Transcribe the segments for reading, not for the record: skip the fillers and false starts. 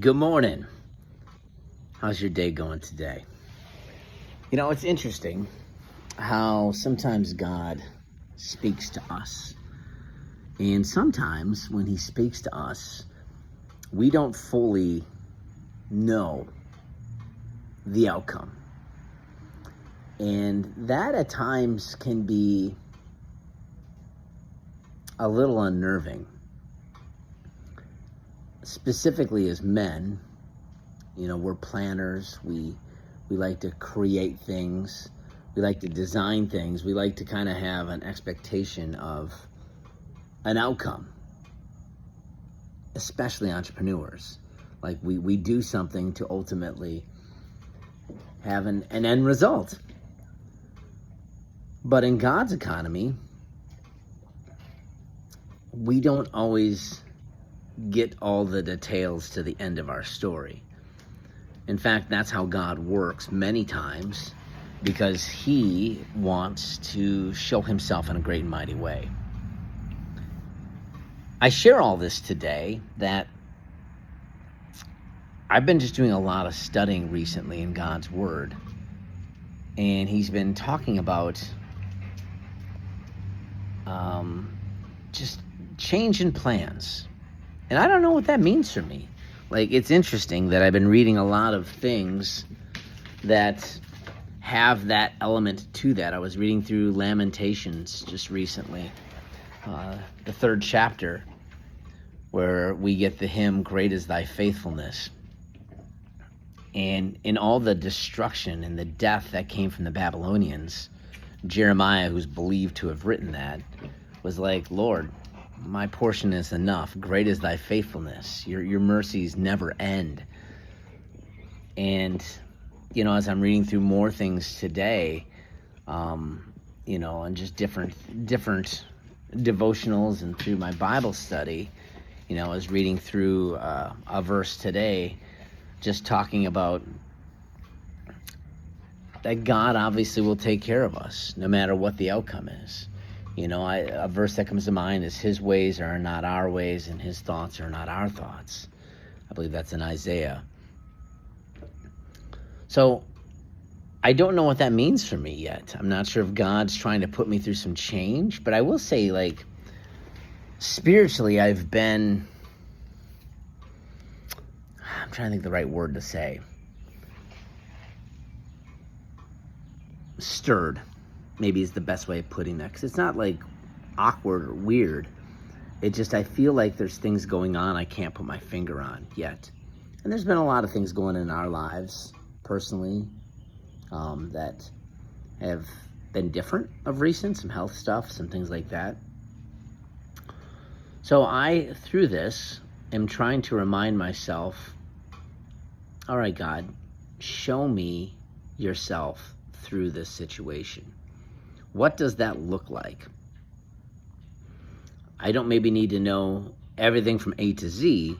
Good morning. How's your day going today? It's interesting how sometimes God speaks to us. And sometimes when he speaks to us, we don't fully know the outcome. And that at times can be a little unnerving. Specifically as men, we're planners. We like to create things. We like to design things. We like to kind of have an expectation of an outcome, especially entrepreneurs. Like we do something to ultimately have an end result. But in God's economy, we don't always get all the details to the end of our story. In fact, that's how God works many times, because he wants to show himself in a great and mighty way. I share all this today that I've been just doing a lot of studying recently in God's Word, and he's been talking about just change in plans. And I don't know what that means for me. It's interesting that I've been reading a lot of things that have that element to that. I was reading through Lamentations just recently, the 3rd chapter, where we get the hymn, "Great is thy faithfulness." And in all the destruction and the death that came from the Babylonians, Jeremiah, who's believed to have written that, was like, "Lord, my portion is enough. Great is thy faithfulness. Your mercies never end." And, as I'm reading through more things today, and just different devotionals and through my Bible study, I was reading through a verse today, just talking about that God obviously will take care of us no matter what the outcome is. A verse that comes to mind is, his ways are not our ways and his thoughts are not our thoughts. I believe that's in Isaiah. So I don't know what that means for me yet. I'm not sure if God's trying to put me through some change, but I will say, spiritually, I'm trying to think the right word to say. Stirred, maybe, is the best way of putting that, because it's not awkward or weird. It just, I feel like there's things going on I can't put my finger on yet. And there's been a lot of things going in our lives personally that have been different of recent, some health stuff, some things like that. So I, through this, am trying to remind myself, all right, God, show me yourself through this situation. What does that look like? I don't maybe need to know everything from A to Z,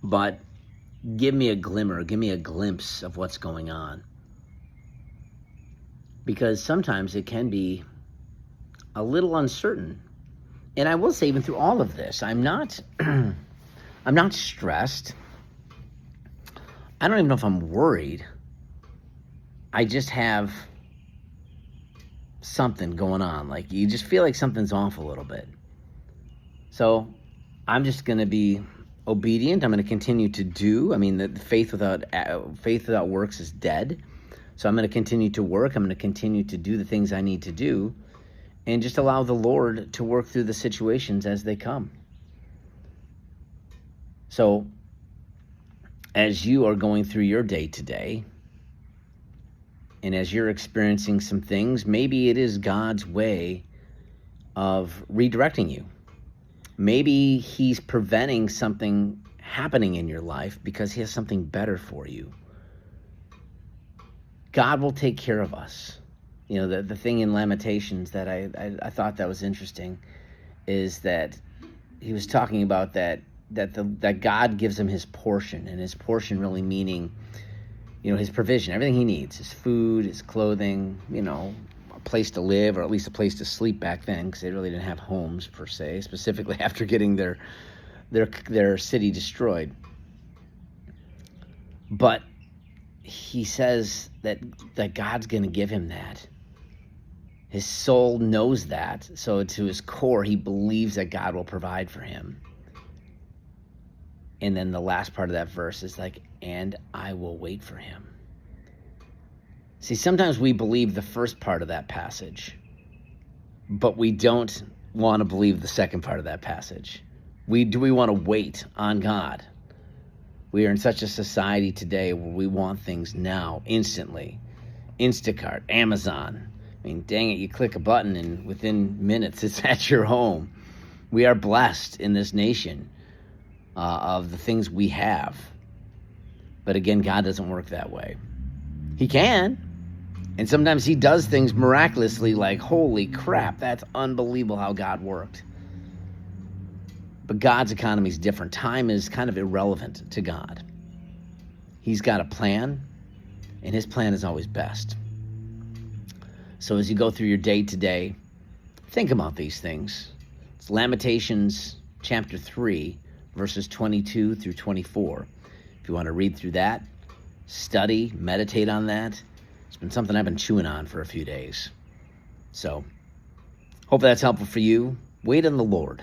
but give me a glimmer, give me a glimpse of what's going on. Because sometimes it can be a little uncertain. And I will say, even through all of this, I'm not stressed. I don't even know if I'm worried. I just have something going on. You just feel like something's off a little bit. So I'm just going to be obedient. I'm going to continue to do. The faith without works is dead. So I'm going to continue to work. I'm going to continue to do the things I need to do, and just allow the Lord to work through the situations as they come. So as you are going through your day today, and as you're experiencing some things, maybe it is God's way of redirecting you. Maybe he's preventing something happening in your life because he has something better for you. God will take care of us. The thing in Lamentations that I thought that was interesting is that he was talking about that God gives him his portion, and his portion really meaning, his provision, everything he needs, his food, his clothing, a place to live, or at least a place to sleep back then, because they really didn't have homes per se, specifically after getting their city destroyed. But he says that God's going to give him that. His soul knows that. So to his core, he believes that God will provide for him. And then the last part of that verse is like, and I will wait for him. See, sometimes we believe the first part of that passage, but we don't want to believe the second part of that passage. We want to wait on God. We are in such a society today where we want things now, instantly. Instacart, Amazon. I mean, dang it, you click a button and within minutes it's at your home. We are blessed in this nation of the things we have. But again, God doesn't work that way. He can. And sometimes he does things miraculously, like, holy crap, that's unbelievable how God worked. But God's economy is different. Time is kind of irrelevant to God. He's got a plan, and his plan is always best. So as you go through your day today, think about these things. It's Lamentations chapter 3, verses 22 through 24. If you want to read through that, study, meditate on that. It's been something I've been chewing on for a few days. So, hope that's helpful for you. Wait on the Lord,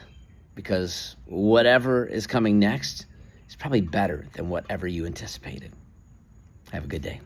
because whatever is coming next is probably better than whatever you anticipated. Have a good day.